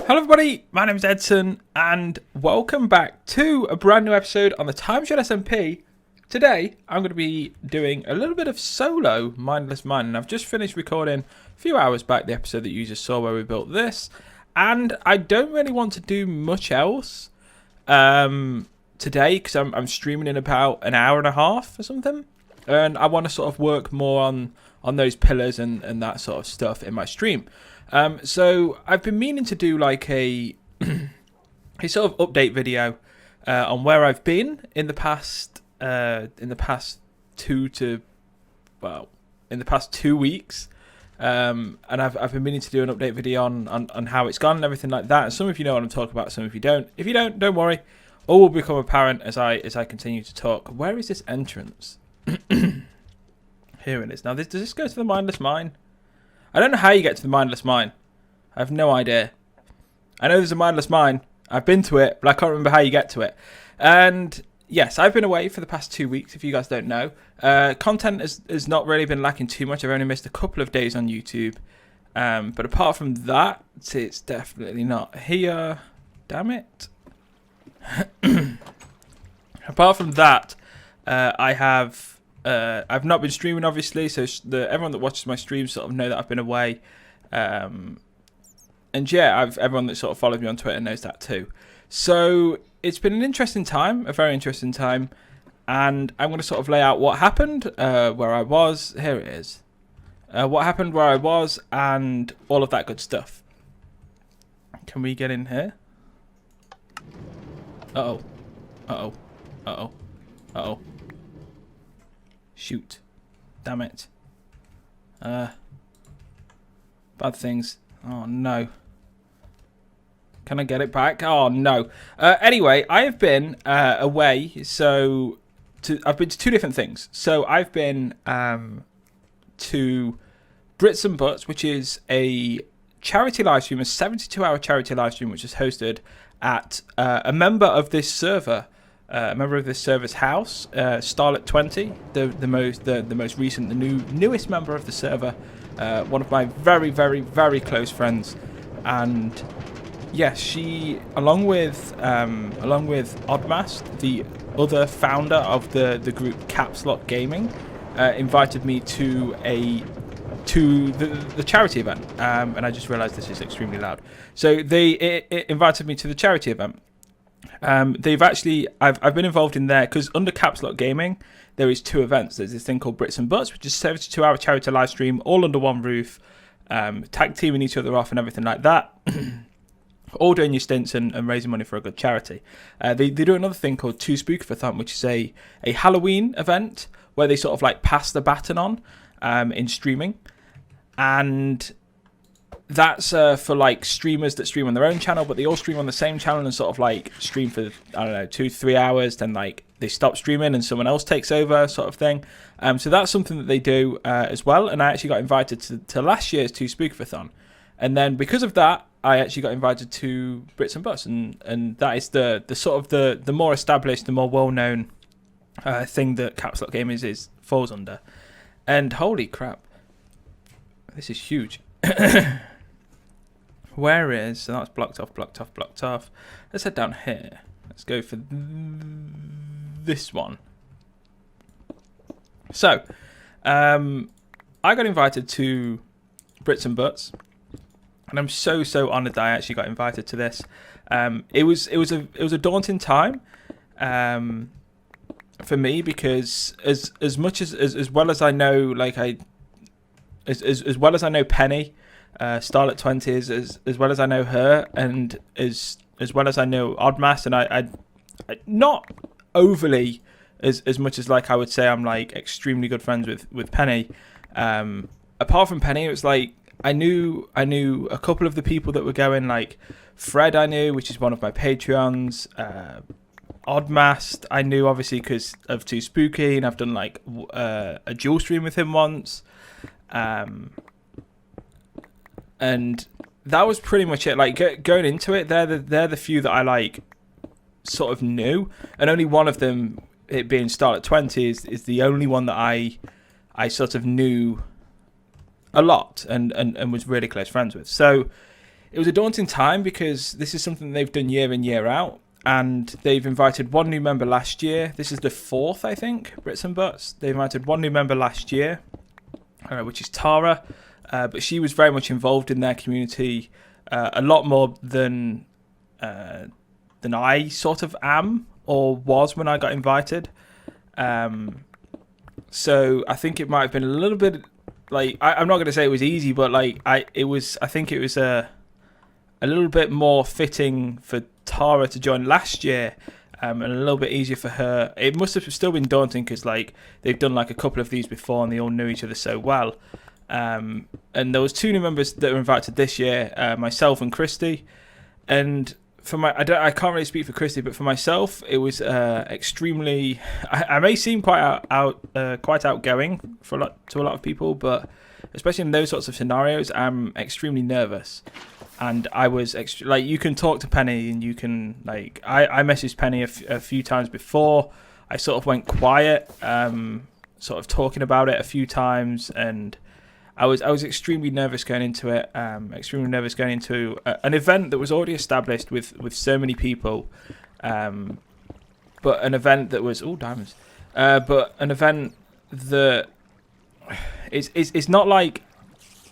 Hello everybody, my name is Edson and welcome back to a brand new episode on the TimeShot SMP. Today I'm going to be doing a little bit of solo mindless mining. I've just finished recording a few hours back the episode that you just saw where we built this, and I don't really want to do much else today because I'm streaming in about an hour and a half or something, and I want to sort of work more on those pillars and that sort of stuff in my stream. So I've been meaning to do like a sort of update video on where I've been in the past 2 weeks, and I've been meaning to do an update video on how it's gone and everything like that. And some of you know what I'm talking about, some of you don't. If you don't worry, all will become apparent as I continue to talk. Where is this entrance? Here it is. Now, does this go to the mindless mine? I don't know how you get to the mindless mine. I have no idea. I know there's a mindless mine. I've been to it, but I can't remember how you get to it. And yes, I've been away for the past 2 weeks, if you guys don't know. Content has not really been lacking too much. I've only missed a couple of days on YouTube. But apart from that, it's definitely not here. Damn it. Apart from that, I've not been streaming, obviously, so everyone that watches my streams sort of know that I've been away. And yeah, everyone that sort of follows me on Twitter knows that too. So it's been an interesting time, a very interesting time, and I'm going to sort of lay out what happened, where I was. Here it is. What happened, where I was, and all of that good stuff. Can we get in here? Uh-oh. Uh-oh. Uh-oh. Uh-oh. Shoot. Damn it. Bad things. Oh, no. Can I get it back? Oh, no. Anyway, I have been away. So, I've been to two different things. So, I've been to Brits and Butts, which is a charity live stream, a 72-hour charity live stream, which is hosted at a member of this server. A member of this server's house, Starlet20, the most recent, the newest member of the server, one of my very, very, very close friends, and yes, she, along with Oddmast, the other founder of the group Caps Lock Gaming, invited me to the charity event, and I just realised this is extremely loud. So it invited me to the charity event. I've been involved in there because under Caps Lock Gaming there is two events. There's this thing called Brits and Butts, which is a 72-hour charity live stream, all under one roof, tag teaming each other off and everything like that, all doing your stints and raising money for a good charity. They do another thing called Two Spookathon, which is a Halloween event where they sort of like pass the baton on in streaming, and that's for like streamers that stream on their own channel, but they all stream on the same channel and sort of like stream for, I don't know, 2-3 hours, then like they stop streaming and someone else takes over, sort of thing. So that's something that they do as well, and I actually got invited to last year's Two Spookathon, and then because of that I actually got invited to Brits and Butts, and that is the sort of the more established, the more well-known thing that Caps Lock Gaming falls under. And holy crap, this is huge. Where is... So that's blocked off. Let's head down here. Let's go for this one. So, I got invited to Brits and Butts, and I'm so honoured that I actually got invited to this. It was a daunting time for me, because as much as well as I know, like as well as I know Penny, Starlet20, as well as I know her, and as well as I know Oddmast, and I not overly as much as like I would say I'm like extremely good friends with Penny. Apart from Penny, it was like I knew a couple of the people that were going, like Fred I knew, which is one of my Patreons. Oddmast I knew obviously because of Too Spooky, and I've done like a dual stream with him once. And that was pretty much it. Like going into it, they're the few that I like sort of knew, and only one of them, it being Starlet20, is the only one that I sort of knew a lot and was really close friends with. So it was a daunting time because this is something they've done year in, year out. And they've invited one new member last year. This is the fourth, I think, Brits and Butts. They invited one new member last year, which is Tara. But she was very much involved in their community, a lot more than I sort of am or was when I got invited. So I think it might have been a little bit like I'm not going to say it was easy, but like I think it was a little bit more fitting for Tara to join last year, and a little bit easier for her. It must have still been daunting because like they've done like a couple of these before and they all knew each other so well. And there was two new members that were invited this year, myself and Christy. And for I can't really speak for Christy, but for myself, it was extremely. I may seem quite outgoing to a lot of people, but especially in those sorts of scenarios, I'm extremely nervous. And I was like, you can talk to Penny, and you can like, I messaged Penny a few times before. I sort of went quiet, sort of talking about it a few times, and I was extremely nervous going into it. Extremely nervous going into an event that was already established with so many people, but an event that was diamonds. But an event that it's not like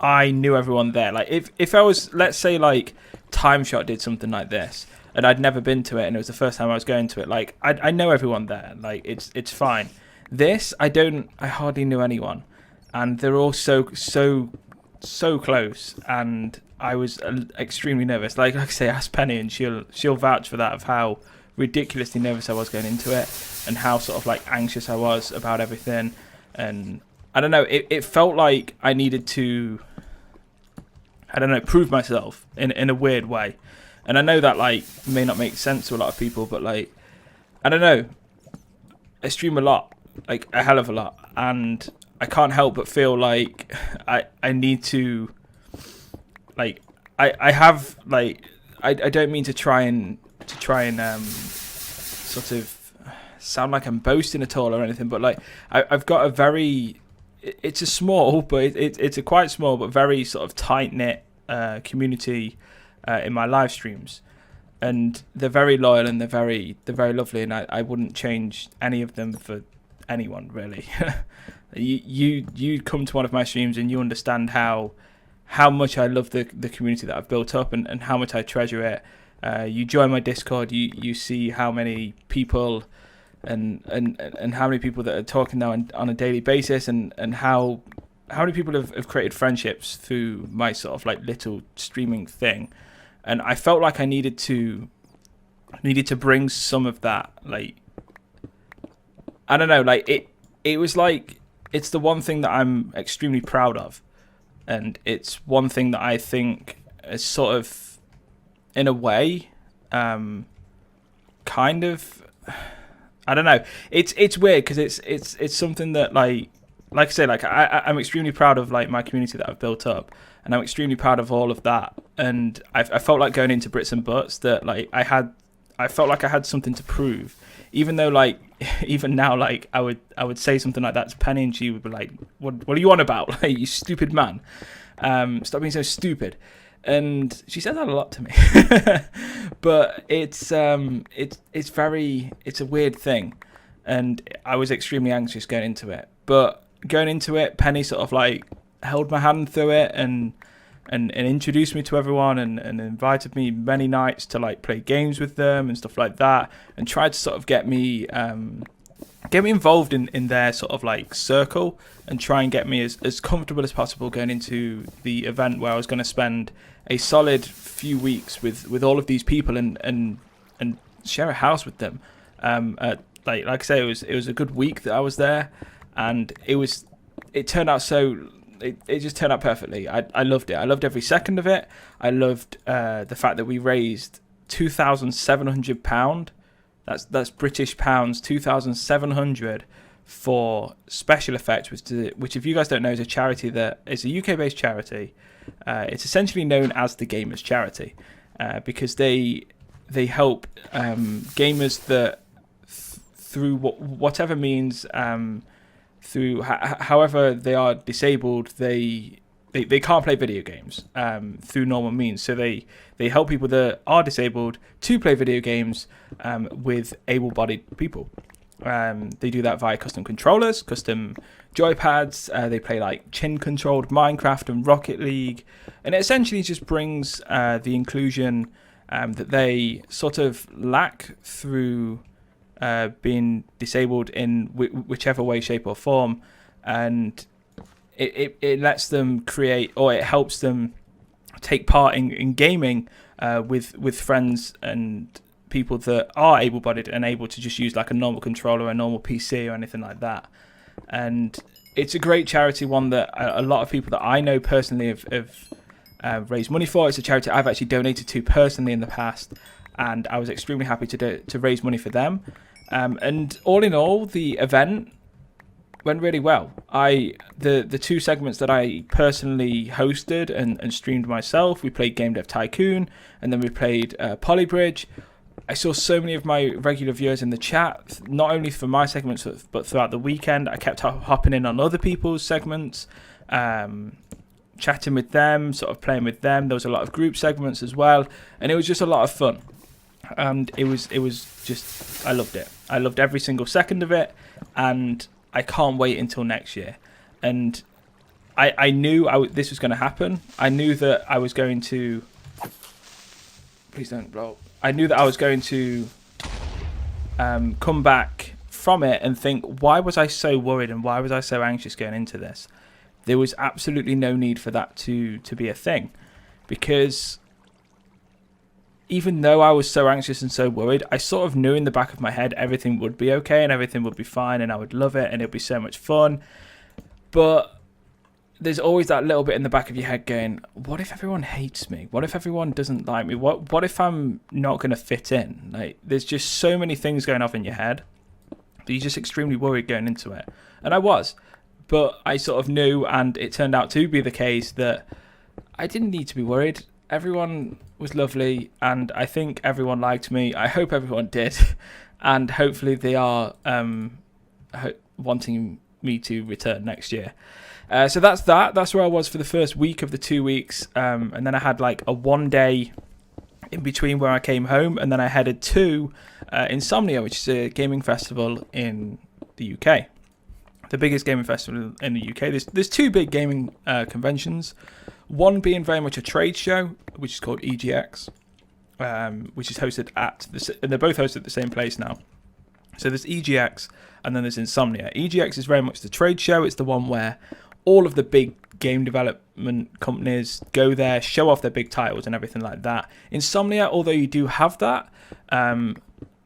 I knew everyone there. Like if I was, let's say like TimeShot did something like this and I'd never been to it and it was the first time I was going to it, like I know everyone there. Like it's fine. This I hardly knew anyone, and they're all so close, and I was extremely nervous. Like I say, ask Penny and she'll vouch for that, of how ridiculously nervous I was going into it and how sort of like anxious I was about everything. And I don't know, it felt like I needed to, I don't know, prove myself in a weird way. And I know that like may not make sense to a lot of people, but like, I don't know, I stream a lot, like a hell of a lot, and I can't help but feel like I need to, like, I have like, I don't mean to try and sort of sound like I'm boasting at all or anything, but like I've got a very, it's a small, but it's a quite small but very sort of tight-knit community in my live streams, and they're very loyal and they're very lovely, and I wouldn't change any of them for anyone really. you come to one of my streams and you understand how much I love the community that I've built up, and how much I treasure it. You join my Discord, you see how many people and how many people that are talking now on a daily basis, and how many people have created friendships through my sort of like little streaming thing. And I felt like I needed to bring some of that, like, I don't know, like it was like, it's the one thing that I'm extremely proud of, and it's one thing that I think is sort of, in a way, kind of, I don't know. It's weird because it's something that like I say, like I'm extremely proud of like my community that I've built up, and I'm extremely proud of all of that. And I felt like going into Brits and Butts that like I felt like I had something to prove, even though like even now like I would say something like that to Penny and she would be like, what are you on about? Like, you stupid man, stop being so stupid. And she said that a lot to me. But it's a weird thing, and I was extremely anxious going into it. But going into it, Penny sort of like held my hand through it and introduced me to everyone, and invited me many nights to like play games with them and stuff like that, and tried to sort of get me involved in their sort of like circle, and try and get me as comfortable as possible going into the event where I was going to spend a solid few weeks with all of these people and share a house with them. Like I say, it was a good week that I was there, and it turned out so. It just turned out perfectly. I loved it. I loved every second of it. I loved the fact that we raised £2,700. That's British pounds, 2,700 for Special Effects, which if you guys don't know is a charity that is a UK-based charity. It's essentially known as the Gamers Charity because they help gamers that through whatever means, through however they are disabled, they they can't play video games through normal means. So they help people that are disabled to play video games with able-bodied people. They do that via custom controllers, custom joypads. They play like chin-controlled Minecraft and Rocket League, and it essentially just brings the inclusion that they sort of lack through being disabled in whichever way, shape, or form, and it lets them create, or it helps them take part in gaming with friends and people that are able-bodied and able to just use like a normal controller, a normal PC, or anything like that. And it's a great charity, one that a lot of people that I know personally have raised money for. It's a charity I've actually donated to personally in the past, and I was extremely happy to raise money for them. And all in all, the event went really well. The two segments that I personally hosted and streamed myself, we played Game Dev Tycoon, and then we played Polybridge. I saw so many of my regular viewers in the chat, not only for my segments, but throughout the weekend. I kept hopping in on other people's segments, chatting with them, sort of playing with them. There was a lot of group segments as well, and it was just a lot of fun. And it was just, I loved it. I loved every single second of it, and I can't wait until next year. And I knew this was going to happen. I knew that I was going to... Please don't blow. I knew that I was going to come back from it and think, why was I so worried and why was I so anxious going into this? There was absolutely no need for that to be a thing, because even though I was so anxious and so worried, I sort of knew in the back of my head everything would be okay and everything would be fine and I would love it and it'd be so much fun. But there's always that little bit in the back of your head going, what if everyone hates me? What if everyone doesn't like me? What if I'm not going to fit in? Like, there's just so many things going off in your head that you're just extremely worried going into it. And I was. But I sort of knew, and it turned out to be the case, that I didn't need to be worried. Everyone was lovely, and I think everyone liked me. I hope everyone did. And hopefully they are wanting me to return next year. So that's that. That's where I was for the first week of the 2 weeks. And then I had like a 1 day in between where I came home, and then I headed to Insomnia, which is a gaming festival in the UK. The biggest gaming festival in the UK. There's two big gaming conventions. One being very much a trade show, which is called EGX, which is hosted and they're both hosted at the same place now. So there's EGX, and then there's Insomnia. EGX is very much the trade show. It's the one where all of the big game development companies go there, show off their big titles and everything like that. Insomnia, although you do have that,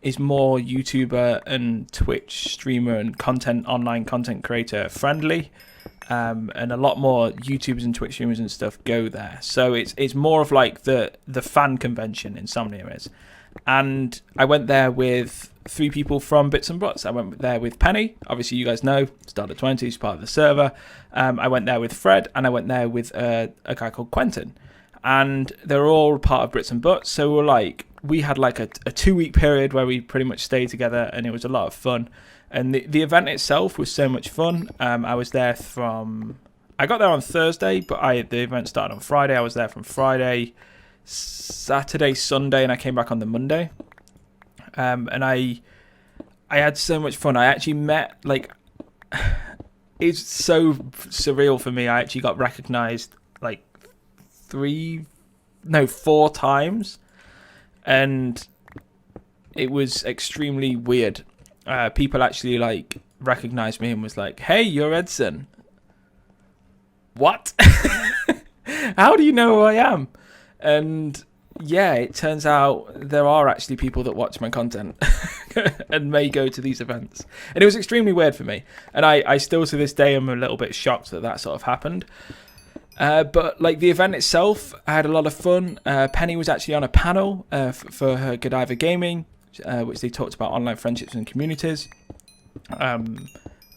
is more YouTuber and Twitch streamer and online content creator friendly, and a lot more YouTubers and Twitch streamers and stuff go there. So it's more of like the fan convention. Insomnia is. And I went there with 3 people from Bits and Butts. I went there with Penny, obviously you guys know, Starter 20, who's part of the server. I went there with Fred, and I went there with a guy called Quentin. And they're all part of Bits and Butts, so we had like a 2-week period where we pretty much stayed together, and it was a lot of fun. And the event itself was so much fun. I was there I got there on Thursday, but the event started on Friday. I was there from Friday, Saturday, Sunday, and I came back on the Monday. And I had so much fun. I actually met, it's so surreal for me. I actually got recognized 4 times, and it was extremely weird. People actually recognized me and was like, "Hey, you're Edson." What? How do you know who I am? And yeah, it turns out there are actually people that watch my content and may go to these events. And it was extremely weird for me. And I still to this day am a little bit shocked that sort of happened. But the event itself, I had a lot of fun. Penny was actually on a panel for her Godiva Gaming, which they talked about online friendships and communities.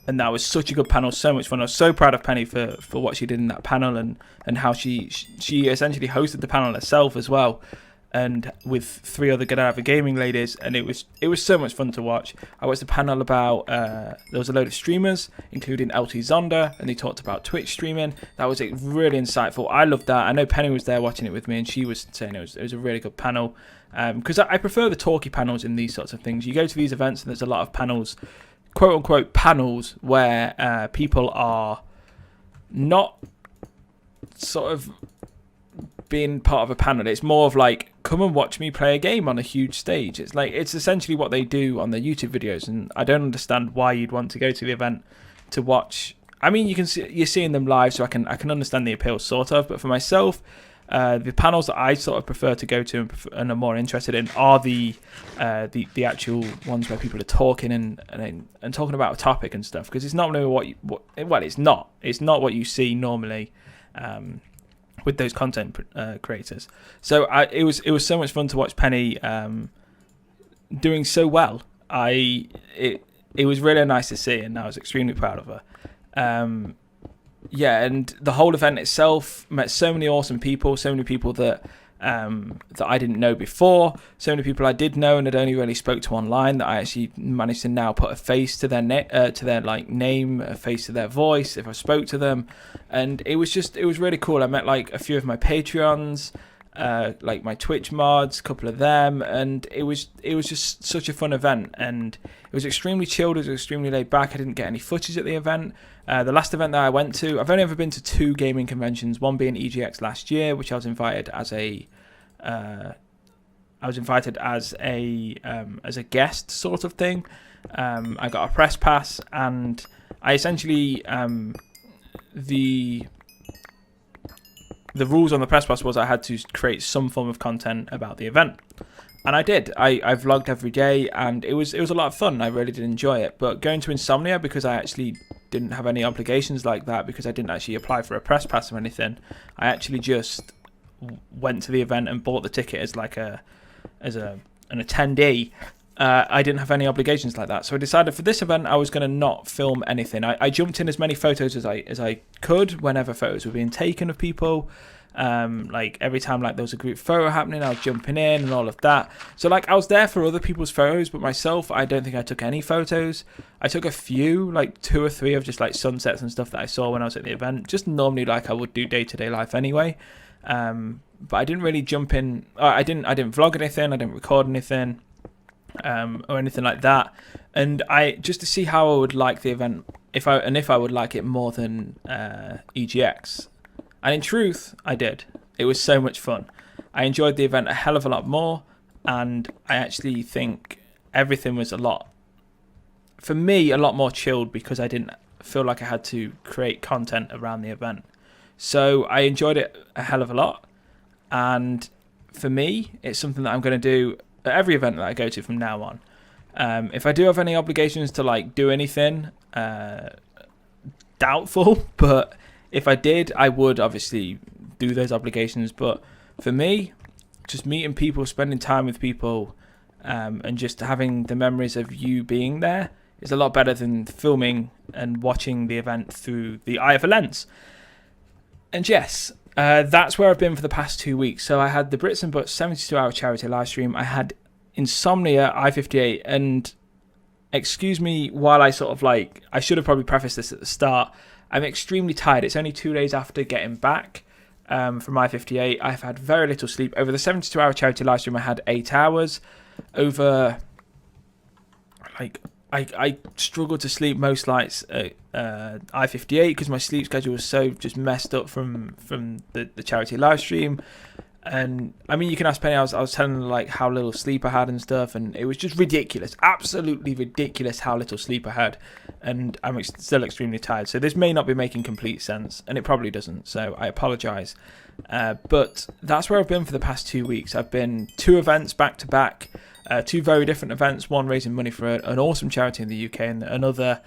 And that was such a good panel, so much fun. I was so proud of Penny for what she did in that panel, and how she essentially hosted the panel herself as well. and with 3 other Get Out of a Gaming ladies, and it was so much fun to watch. I watched a panel about there was a load of streamers, including LT Zonda, and he talked about Twitch streaming. That was really insightful. I loved that. I know Penny was there watching it with me, and she was saying it was a really good panel, because I prefer the talky panels in these sorts of things. You go to these events and there's a lot of panels, quote unquote panels, where people are not sort of being part of a panel. It's more of like, come and watch me play a game on a huge stage. It's essentially what they do on their YouTube videos, and I don't understand why you'd want to go to the event to watch. I mean, you're seeing them live, so I can understand the appeal sort of, but for myself, the panels that I sort of prefer to go to and are more interested in are the actual ones where people are talking and talking about a topic and stuff, because it's not really it's not what you see normally with those content creators. So it was so much fun to watch Penny doing so well. It was really nice to see, and I was extremely proud of her. And the whole event itself, met so many awesome people, so many people that I didn't know before, so many people I did know and had only really spoke to online, that I actually managed to now put a face to their name, a face to their voice if I spoke to them, and it was really cool. I met like a few of my Patreons, like my Twitch mods, a couple of them, and it was just such a fun event, and it was extremely chilled, it was extremely laid back. I didn't get any footage at the event. The last event that I went to, I've only ever been to 2 gaming conventions, one being EGX last year, which I was invited as a guest sort of thing. I got a press pass, and I essentially the rules on the press pass was I had to create some form of content about the event, and I did. I vlogged every day, and it was a lot of fun. I really did enjoy it. But going to Insomnia, because I actually didn't have any obligations like that, because I didn't actually apply for a press pass or anything, I actually just went to the event and bought the ticket as an attendee. I didn't have any obligations like that, so I decided for this event I was going to not film anything. I jumped in as many photos as I could whenever photos were being taken of people. Like every time like there was a group photo happening, I was jumping in and all of that. So like I was there for other people's photos, but myself, I don't think I took any photos. I took a few, like 2 or 3 of just like sunsets and stuff that I saw when I was at the event, just normally like I would do day-to-day life anyway. But I didn't really jump in. I didn't vlog anything. I didn't record anything. Or anything like that, and I just to see how I would like the event, if I would like it more than EGX, and in truth I did. It was so much fun. I enjoyed the event a hell of a lot more, and I actually think everything was a lot more chilled, because I didn't feel like I had to create content around the event. So I enjoyed it a hell of a lot, and for me it's something that I'm going to do at every event that I go to from now on. If I do have any obligations to like do anything, doubtful, but if I did, I would obviously do those obligations. But for me, just meeting people, spending time with people, and just having the memories of you being there is a lot better than filming and watching the event through the eye of a lens. And yes, that's where I've been for the past 2 weeks. So I had the Brits and Butts 72-hour charity live stream. I had Insomnia I-58, and excuse me while I sort of like, I should have probably prefaced this at the start. I'm extremely tired. It's only 2 days after getting back from I-58. I've had very little sleep. Over the 72-hour charity live stream, I had 8 hours. Over, like, I struggled to sleep most nights at I-58 because my sleep schedule was so just messed up from the charity live stream. And I mean, you can ask Penny. I was telling her like how little sleep I had and stuff, and it was just ridiculous, absolutely ridiculous how little sleep I had. And I'm still extremely tired, so this may not be making complete sense, and it probably doesn't. So I apologise. But that's where I've been for the past 2 weeks. I've been 2 events back to back. 2 very different events, one raising money for an awesome charity in the UK, and another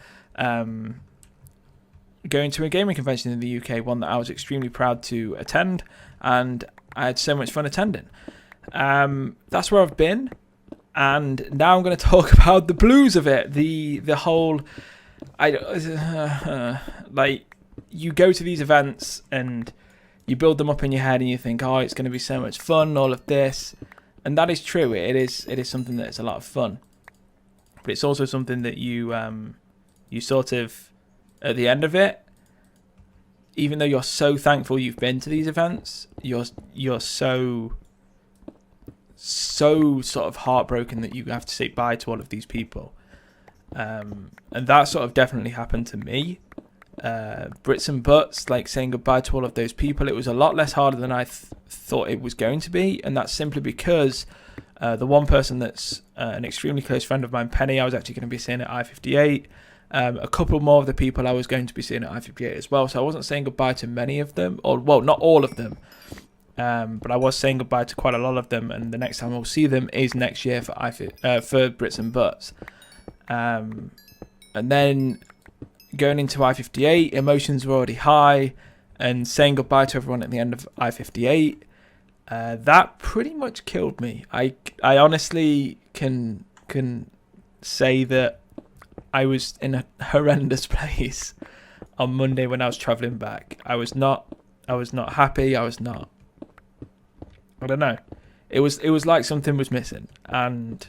going to a gaming convention in the UK, one that I was extremely proud to attend, and I had so much fun attending. That's where I've been, and now I'm going to talk about the blues of it. The whole, like, you go to these events and you build them up in your head and you think, oh, it's going to be so much fun, all of this. And that is true. It is something that's a lot of fun, but it's also something that you sort of, at the end of it, even though you're so thankful you've been to these events, you're so sort of heartbroken that you have to say bye to all of these people. And that sort of definitely happened to me. Brits and Butts, like saying goodbye to all of those people, it was a lot less harder than I thought it was going to be, and that's simply because the one person that's an extremely close friend of mine, Penny, I was actually going to be seeing at I-58. A couple more of the people I was going to be seeing at I-58 as well, so I wasn't saying goodbye to many of them, or well, not all of them, but I was saying goodbye to quite a lot of them, and the next time I'll see them is next year for Brits and Butts. And then going into I-58, emotions were already high, and saying goodbye to everyone at the end of I-58, that pretty much killed me. I honestly can say that I was in a horrendous place on Monday when I was travelling back. I was not happy. I don't know. It was like something was missing, and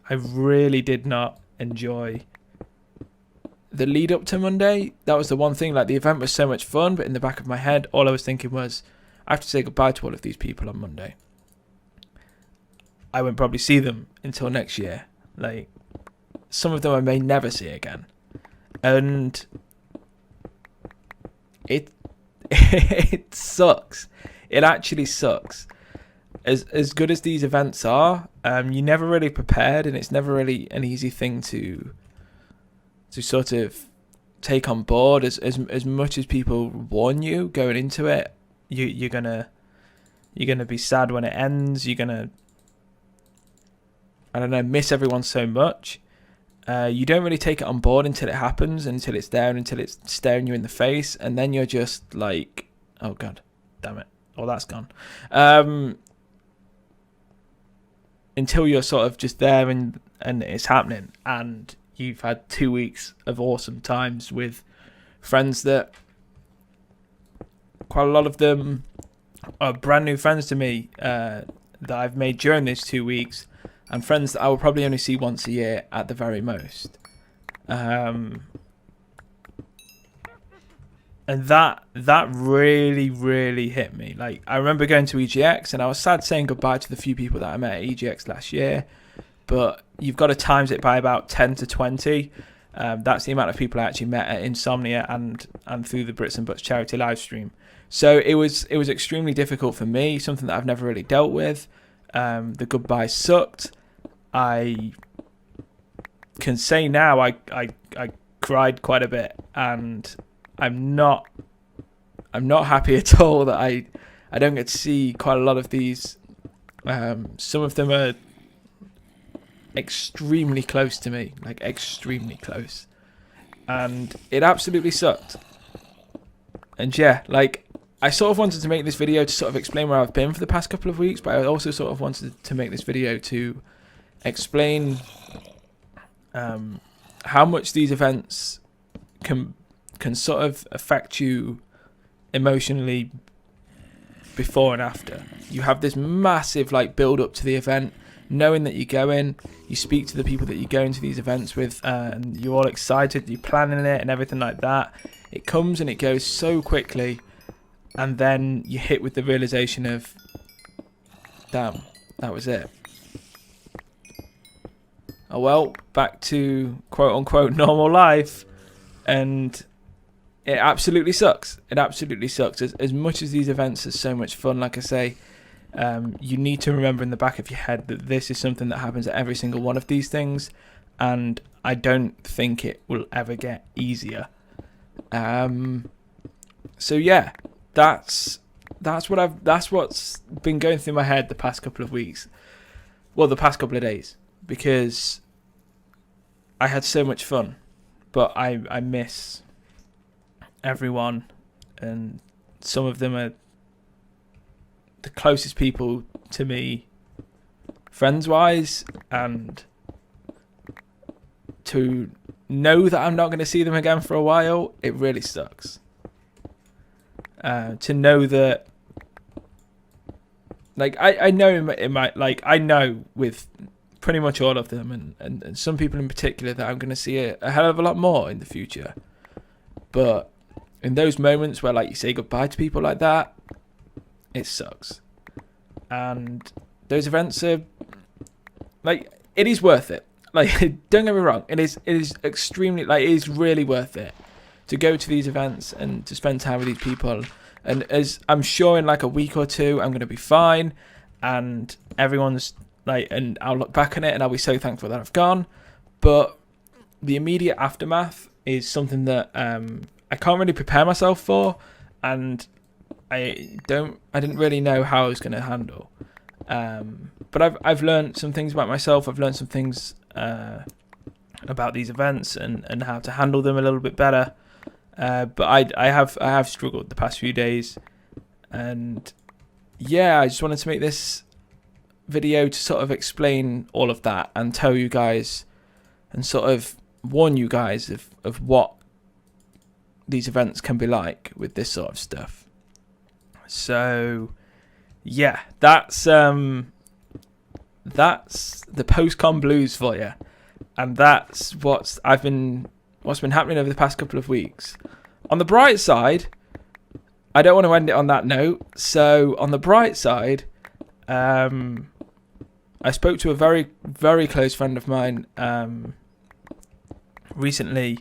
I really did not enjoy the lead up to Monday. That was the one thing. Like, the event was so much fun, but in the back of my head, all I was thinking was, I have to say goodbye to all of these people on Monday. I won't probably see them until next year. Like, some of them I may never see again, and it sucks. It actually sucks. As good as these events are, you're never really prepared, and it's never really an easy thing to sort of take on board. As much as people warn you going into it, you're gonna be sad when it ends. You're gonna, I don't know, miss everyone so much. You don't really take it on board until it happens, until it's there, until it's staring you in the face, and then you're just like, oh god, damn it, oh, that's gone. Until you're sort of just there and it's happening, and you've had 2 weeks of awesome times with friends that, quite a lot of them are brand new friends to me, that I've made during these 2 weeks, and friends that I will probably only see once a year at the very most. And that really, really hit me. Like, I remember going to EGX, and I was sad saying goodbye to the few people that I met at EGX last year, but you've got to times it by about 10 to 20. That's the amount of people I actually met at Insomnia and through the Brits and Butts charity live stream. So it was extremely difficult for me, something that I've never really dealt with. The goodbye sucked. I can say now I cried quite a bit, and I'm not happy at all that I don't get to see quite a lot of these. Some of them are extremely close to me, like extremely close, and it absolutely sucked. And yeah, like, I sort of wanted to make this video to sort of explain where I've been for the past couple of weeks, but I also sort of wanted to make this video to explain how much these events can sort of affect you emotionally before and after. You have this massive like build up to the event, knowing that you're going, you speak to the people that you're going to these events with, and you're all excited, you're planning it and everything like that. It comes and it goes so quickly, and then you hit with the realization of, damn, that was it. Oh well, back to quote unquote normal life, and it absolutely sucks. It absolutely sucks. As much as these events are so much fun, like I say, you need to remember in the back of your head that this is something that happens at every single one of these things, and I don't think it will ever get easier. So yeah, that's what's been going through my head the past couple of weeks. Well, the past couple of days, because I had so much fun, but I miss everyone, and some of them are the closest people to me friends wise, and to know that I'm not going to see them again for a while, it really sucks. To know that like I know in my like I know with pretty much all of them, and some people in particular, that I'm going to see a hell of a lot more in the future. But in those moments where like you say goodbye to people like that, it sucks. And those events are like, it is worth it. Like, don't get me wrong, it is extremely, like, it is really worth it to go to these events and to spend time with these people. And as I'm sure in like a week or two, I'm going to be fine, and everyone's like, and I'll look back on it and I'll be so thankful that I've gone. But the immediate aftermath is something that I can't really prepare myself for, and I didn't really know how I was going to handle. But I've learned some things about myself. I've learned some things about these events and how to handle them a little bit better. But I have struggled the past few days, and yeah, I just wanted to make this video to sort of explain all of that and tell you guys and sort of warn you guys of what these events can be like with this sort of stuff. So yeah, that's the post-con blues for you, and that's what's been happening over the past couple of weeks. On the bright side, I don't want to end it on that note. So on the bright side, I spoke to a very, very close friend of mine recently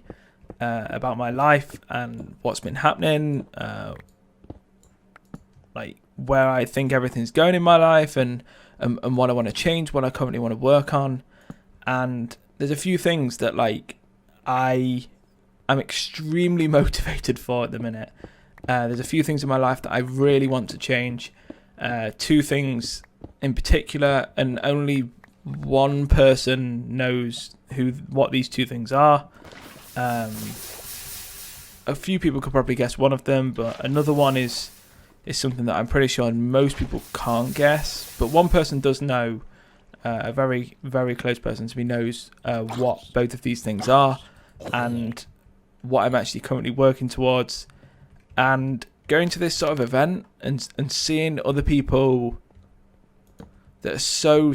about my life and what's been happening, like where I think everything's going in my life, and what I want to change, what I currently want to work on. And there's a few things that like I'm extremely motivated for at the minute. There's a few things in my life that I really want to change. Two things in particular, and only one person knows what these two things are. A few people could probably guess one of them, but another one is something that I'm pretty sure most people can't guess. But one person does know, a very, very close person to me knows what both of these things are and what I'm actually currently working towards. And going to this sort of event and seeing other people that are so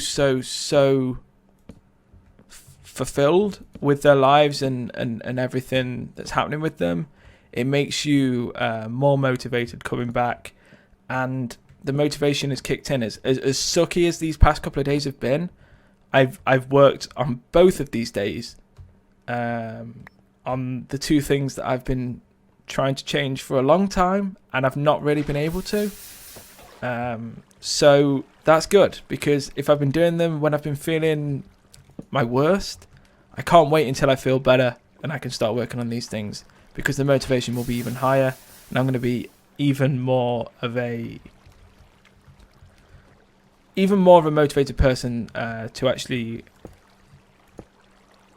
fulfilled with their lives and everything that's happening with them, it makes you more motivated coming back. And the motivation is kicked in. As sucky as these past couple of days have been, I've worked on both of these days on the two things that I've been trying to change for a long time, and I've not really been able to. So that's good, because if I've been doing them when I've been feeling my worst, I can't wait until I feel better and I can start working on these things, because the motivation will be even higher, and I'm going to be even more of a motivated person to actually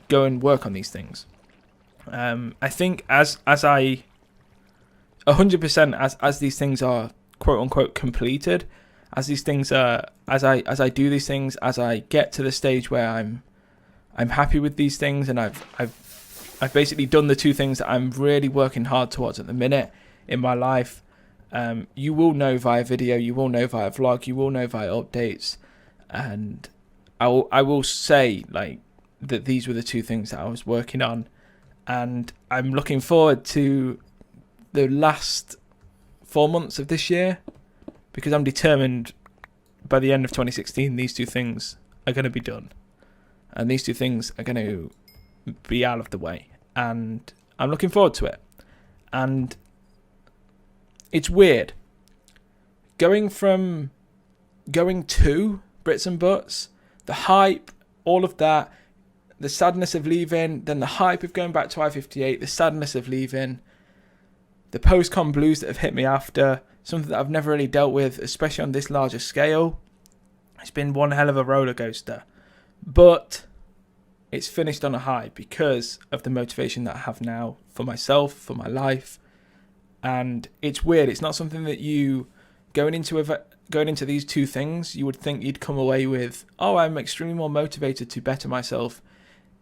go and work on these things. I think as I 100% as these things are quote unquote completed, as these things are, as I do these things, as I get to the stage where I'm happy with these things, and I've basically done the two things that I'm really working hard towards at the minute in my life. You will know via video, you will know via vlog, you will know via updates, and I will say like that these were the two things that I was working on, and I'm looking forward to the last 4 months of this year, because I'm determined by the end of 2016 these two things are going to be done, and these two things are going to be out of the way, and I'm looking forward to it. And it's weird going to Brits and Butts, the hype, all of that, the sadness of leaving, then the hype of going back to I-58, the sadness of leaving, the post-con blues that have hit me after, something that I've never really dealt with, especially on this larger scale. It's been one hell of a roller coaster, but it's finished on a high because of the motivation that I have now for myself, for my life. And it's weird. It's not something that you going into these two things, you would think you'd come away with, oh, I'm extremely more motivated to better myself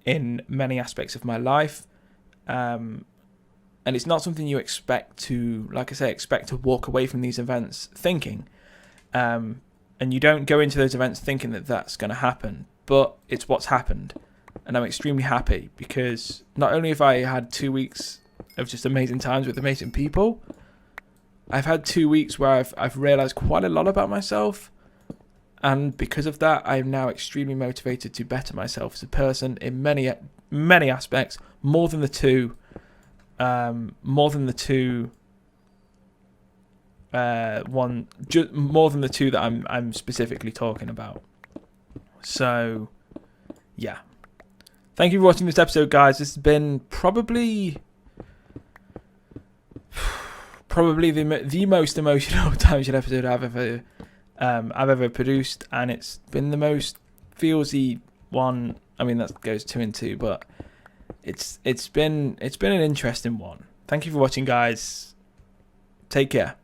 in many aspects of my life. And it's not something you expect to, like I say, expect to walk away from these events thinking. And And you don't go into those events thinking that that's going to happen, but it's what's happened. And I'm extremely happy because not only have I had 2 weeks of just amazing times with amazing people, I've had 2 weeks where I've realized quite a lot about myself. And because of that, I'm now extremely motivated to better myself as a person in many aspects, more than the two more than the two that I'm specifically talking about. So yeah, thank you for watching this episode, guys. This has been probably the most emotional TimeShot episode I've ever produced, and it's been the most feelsy one. I mean, that goes 2 and 2, but it's been an interesting one. Thank you for watching, guys. Take care.